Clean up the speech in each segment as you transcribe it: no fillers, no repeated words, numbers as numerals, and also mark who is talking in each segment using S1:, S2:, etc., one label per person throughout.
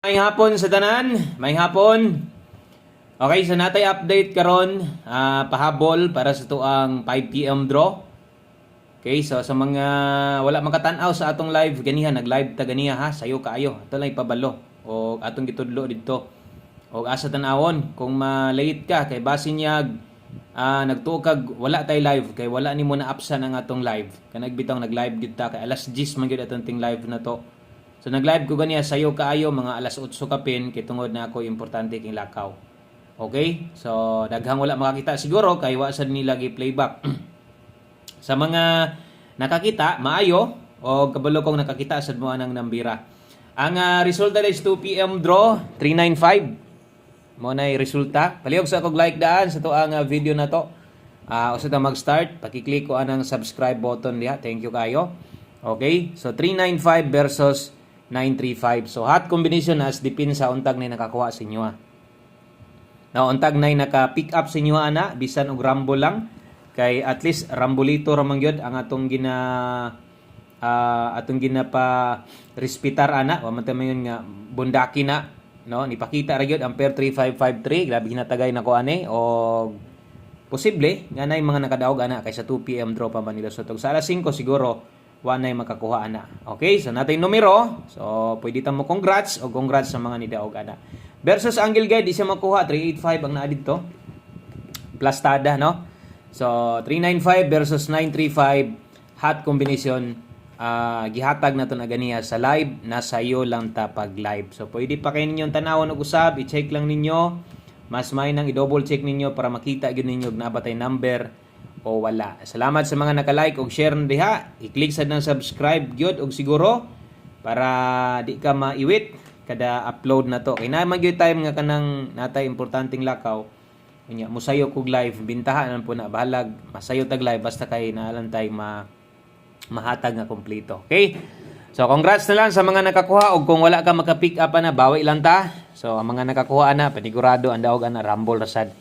S1: May hapon sa tanan, may hapon. Okay, so natay update karon pahabol para sa tuang 5 PM draw. Okay, so sa mga wala makatan-aw sa atong live ganiha, nag-live ta ganiha ha, sayo kaayo. Ato lang ipabalo o atong gitudlo didto. O asa tan-awon kung ma-late ka kay base niya nagtuo kag wala tay live kay wala nimo na apsan ang atong live. Kanag bitong nag-live gid ta kay alas 10 man gyud atong ting live na to. So nag-live ko ganiya sayo kaayo mga alas 8 kapin kay tungod na ako importante king lakaw. Okay? So daghang wala makakita siguro kay wa sad nila gi-playback. Sa mga nakakita maayo o kabalo kong nakakita sad mo anang nambira. Ang resulta is 2 PM draw 395. Mo na resulta. Palihog sa akong like daan sa to ang video na to. Usa ta mag-start, paki-click ko anang subscribe button diha. Thank you kayo. Okay? So 395 versus 935. So hot combination as dipin sa untag na nakakuha sa inyo. Now untag na naka-pick up sa inyo ana bisan og rumble lang kay at least rambulito ra man gyud ang atong pa respitar ana wa man ta mayon nga bundaki na no nipakita ra gyud ampere 3553 grabe ginatagay nako ani o posible nga nay mga nakadaog ana kay sa 2 PM draw pa man nila so sa alas 5 siguro wa nay makakuha ana. Okay, so natay numero. So pwede ta mo congrats o congrats sa mga nidaog ana. Versus angle guide di siya makuha 385 ang naa didto. Plastada no. So 395 versus 935 hot combination. Gihatag na to na ganiya sa live na sayo lang ta pag live. So pwede pa kayo ninyong tanawon og usab, i-check lang ninyo. Mas may nang i-double check ninyo para makita gyud ninyo na batay number o wala. Salamat sa mga naka-like og share diha. I-click sad ng subscribe gyud og siguro para di ka maiwit kada upload na to. Kay naman gyud time nga kanang natay importanteng lakaw. Unya musayo kog live bintahan po na bahalag masayo tag live basta kay naalantay mahatag nga kompleto. Okay? So congrats na lang sa mga nakakuha og kung wala ka maka-pick up na bawi lang ta. So ang mga nakakuha na panigurado ang daog ana rumble rasad.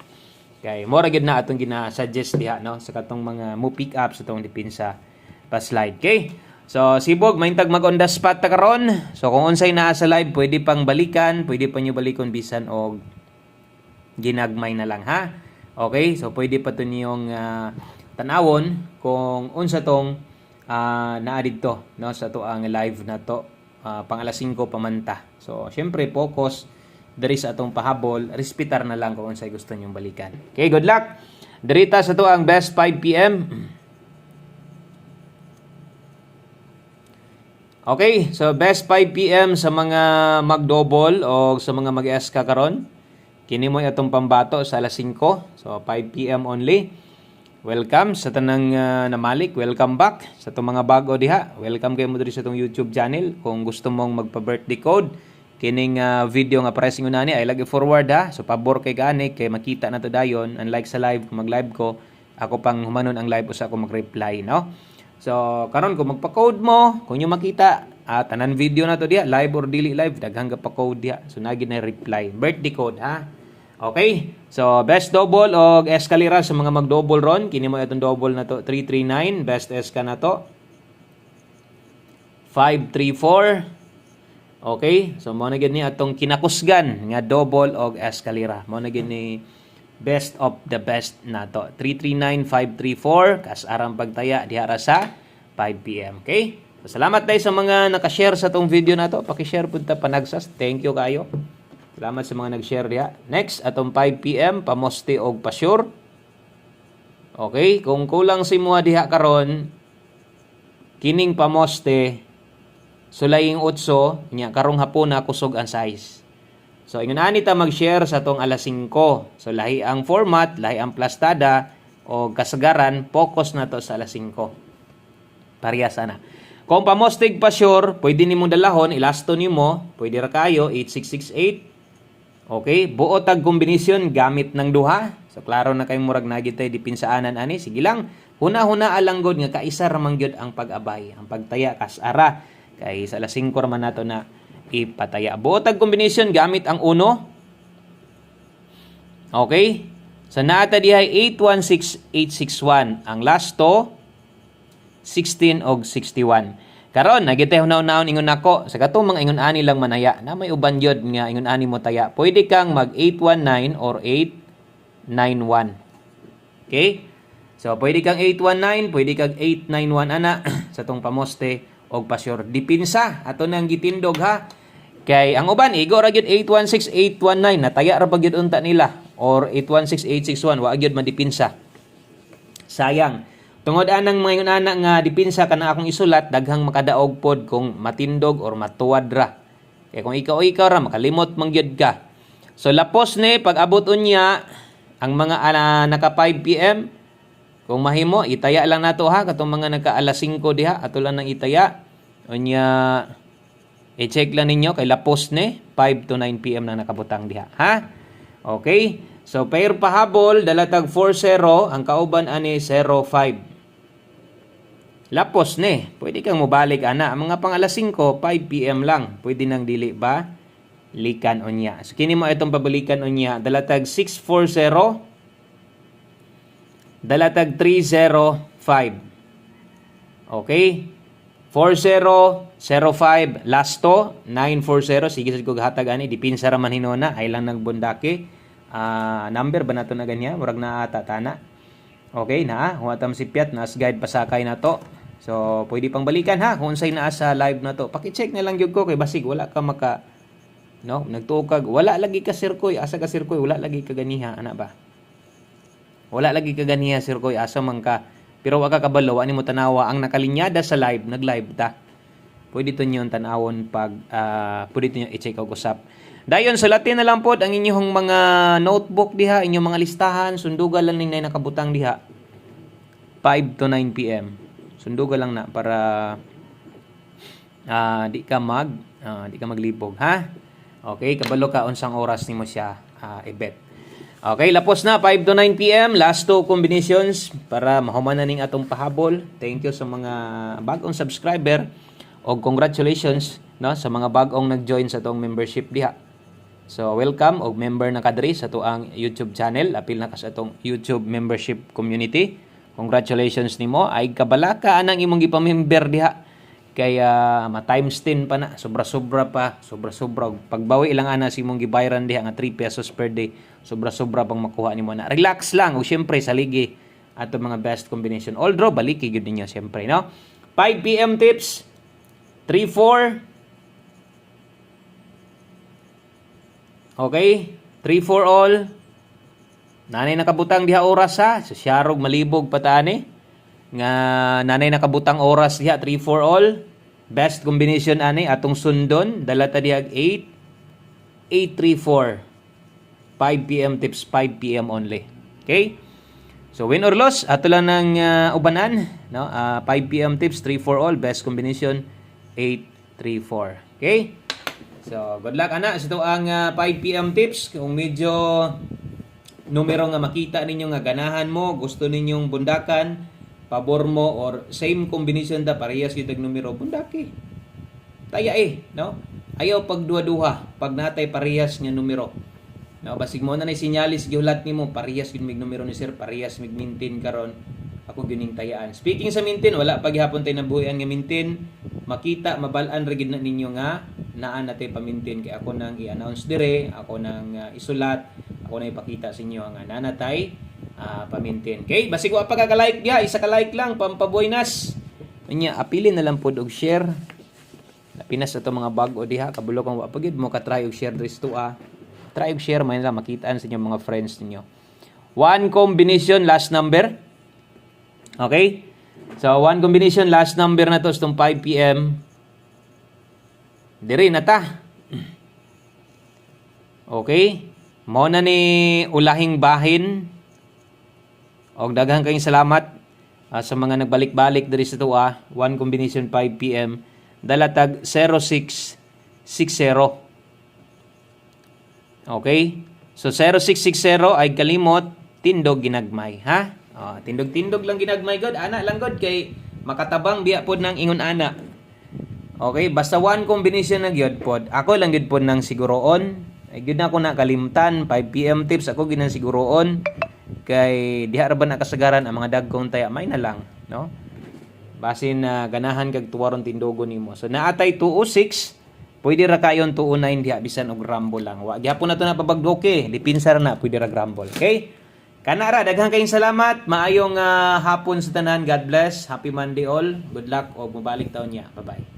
S1: Kay mora gid na atong gina-suggest diha no sa katong mga mo pick up sa tong dipinsa pa slide. Okay? So sibog maintag mag on the spot ta karon. So kung unsay naa sa live pwede pang balikan, pwede pa nyo balikon bisan og ginagmay na lang ha. Okay? So pwede pa to niyong tanawon kung unsa tong naa didto no sa to ang live na to pang alas 5 pamanta. So syempre focus diri sa atong pahabol, respitar na lang kung unsay gusto nyong balikan. Okay, good luck. Dirita sa to ang best 5 PM. Okay, so best 5 PM sa mga mag-double o sa mga mag-SK karon. Kini mo atong pambato sa alas 5. So 5 PM only. Welcome sa tanang namalik. Welcome back sa itong mga bago diha. Welcome kayo mo diri sa itong YouTube channel. Kung gusto mong magpa-birthday code, kining video nga pressing unani ay lagi forward ha. So pabor kay gani kay makita na to dayon. Unlike sa live, kung mag-live ko, ako pang humanon ang live usa ako mag-reply no. So karon kung magpa-code mo, kung yung makita tanan video na to diha, live or dili live, daghang pa code diha. So nagi na reply. Birthday code ha. Okay, so best double o escalera sa mga mag-double ron. Kini mo itong double na to, 339. Best eska na to, 534. Okay, so mo na gini atong kinakusgan nga double o escalera. Mo na gini best of the best na to, 339, 534. Kas arang pagtaya diha ra sa 5 PM. Okay, so salamat tayo sa mga nakashare sa tong video na to. Paki-share pud ta panagsas. Thank you kayo. Salamat sa mga nag-share diha. Next, atong 5 PM, pamoste og pa-sure. Okay, kung kulang si mga diha karon, kining pamoste, sulaying 8, nya karong hapon na kusog ang size. So, ingon ani ta mag-share sa atong alas 5. So, lahi ang format, lahi ang plastada, o kasagaran, focus na to sa alas 5. Parehas na. Kung pamostig pa-sure, pwede nimong dalahon, ilasto nimo, pwede ra kayo, 8668. Okay, buo tag kombinasyon gamit ng duha. So klaro na kay murag nagitay dipinsaanan ani. Sige lang, huna-huna alanggod nga kaisa ra man gyud ang pag-abay, ang pagtaya kas ara kay sa alas 5 ra man nato na ipataya. Buo tag kombinasyon gamit ang 1. Okay? So naata dihay 816861. Ang last to 16 og 61. Karon nagitay hunaw-naon ingon nako sa katong mga ingon ani lang manaya na may uban yod nga ingon ani mo taya. Pwede kang mag 819 or 891. Okay? So pwede kang 819, pwede kang 891 ana sa tong pamoste og pasyor. Dipinsa ato nang gitindog ha. Kay ang uban igo ra gyud 816, 819 nataya ra pa gyud unta nila or 816, 861 wa gyud madipinsa. Sayang. Tungod anang mga ingon ana nga dipinsa kana akong isulat daghang makadaog pod kung matindog or matuwad ra. Kaya kung ikaw ra makalimot man gyud ka. So lapos ni pag abot unya ang mga naka 5 PM kung mahimo itaya lang nato ha katong mga naka alas 5 diha ato lang nang itaya. Unya i-check lang ninyo kay lapos ni 5 to 9 PM na nakabutang diha ha. Okay? So pair pahabol dalatag 40 ang kauban ani 05. Lapos ni, pwede kang mobalik ana. Ang mga pang alas 5, 5 PM lang. Pwede nang dili ba? Likan unya. So kini mo itong pabalikan unya. Dalatag 640. Dalatag 305. Okay? 4005 lasto 940 sige sa kog hatag ani dipinsa ra man hinona ay lang nagbundake. Number ba nato na ganya? Murag na ata tana. Okay na, huwatam si Piat nas guide pasakay na to. So, pwede pang balikan ha kung unsay naa sa live na to. Paki-check na lang gyud ko kay basig wala ka maka nagtuog wala lagi ka sirkoy, asa ka sirkoy, wala lagi ka ganiha ana ba? Wala lagi ka ganiha sirkoy, asa man ka. Pero wa ka kabalo ani mo tanawa ang nakalinyada sa live, nag-live ta. Pwede to nyo tanawon pag pwede to nyo i-check og usap. Dayon sulatin na lang pod ang inyong mga notebook diha, inyong mga listahan, sundugan lang ninay nakabutang diha. 5 to 9 PM. Sundugan lang na para di ka maglibog ha. Okay, kabalo ka unsang oras nimo siya i-bet. Okay, lapos na 5 to 9 PM, last two combinations para mahuman na ning atong pahabol. Thank you sa mga bagong subscriber o congratulations sa mga bagong nag-join sa tong membership diha. So welcome og member na kadri sa tuang YouTube channel, apil na ka sa tong YouTube membership community. Congratulations nimo, ay kabala ka anang imong gipamember diha. Kaya ma-times 10 pa na, sobra-sobra pa, sobra-sobra. Pagbawi lang ana si imong gibayaran diha nga 3 pesos per day, sobra-sobra pang makuha nimo na. Relax lang, o syempre saligi ato mga best combination. All draw, baliki gyud ninyo syempre, no? 5 PM tips, 3-4. Okay, 3-4 all. Nanay nakabutang diha oras ha. So syarog malibog patani. Nga nanay nakabutang oras diha 3-4 all. Best combination ani atong sundon dala ta diha 8-3-4. 5 PM tips, 5 PM only. Okay? So win or loss ato lang nang ubanan, no? 5 PM tips, 3-4 all, best combination 8-3-4. Okay? So good luck ana sa ang 5 PM tips. Kung medyo numero nga makita ninyo nga ganahan mo, gusto ninyong bundakan, pabor mo or same combination da parehas gyud og numero, bundaki. Taya no? Ayaw pag duha-duha, pag natay parehas nga numero. No, basig mo na nay sinyalis gihulat nimo parehas gyud mig numero ni sir, parehas mig maintain karon. Ako gyud tayaan. Speaking sa maintain, wala pa gihapon tay nabuhian nga maintain. Makita mabal-an ra gyud na ninyo nga naa natay pa-maintain kay ako nang i-announce dire, ako nang isulat, ako nang ipakita sa inyo nga nanatay pa-maintain. Okay, basig wa pa ka-like diha, isa ka like lang pampabuinas. Unya apilin na lang pod og share. Napinas ato mga bag-o diha, kabulo kang wa pa gyud mo ka-try og share dres to Try og share man lang makitaan sa inyo mga friends ninyo. One combination last number. Okay? So one combination last number na to itong 5 PM. Diri na ta. Okay? Mao na ni ulahing bahin. Og daghang kayong salamat sa mga nagbalik-balik diri sa tuwa. One combination 5 PM. Dalatag 0660. Okay? So 0660 ay kalimot tindog ginagmay, ha? Tindog-tindog lang ginagmay god, ana lang god kay makatabang biya pod nang ingon ana. Okay, basta one combination na gyud pod. Ako lang gyud pod nang siguroon. Ay gyud na ako nakalimtan 5 PM tips ako gyud nang siguroon kay diha ra ba nakasagaran ang mga dagkong taya may na lang, no? basin na ganahan kag tuwaron tindogo nimo. So naatay 206, pwede ra kayon 209 diha bisan og rumble lang. Wa gyapon na to na pabagdoke, lipinsa ra na pwede ra rumble. Okay? Kana ra, daghang kayong salamat. Maayong hapon sa tanan. God bless. Happy Monday all. Good luck o mabalik taon niya. Bye-bye.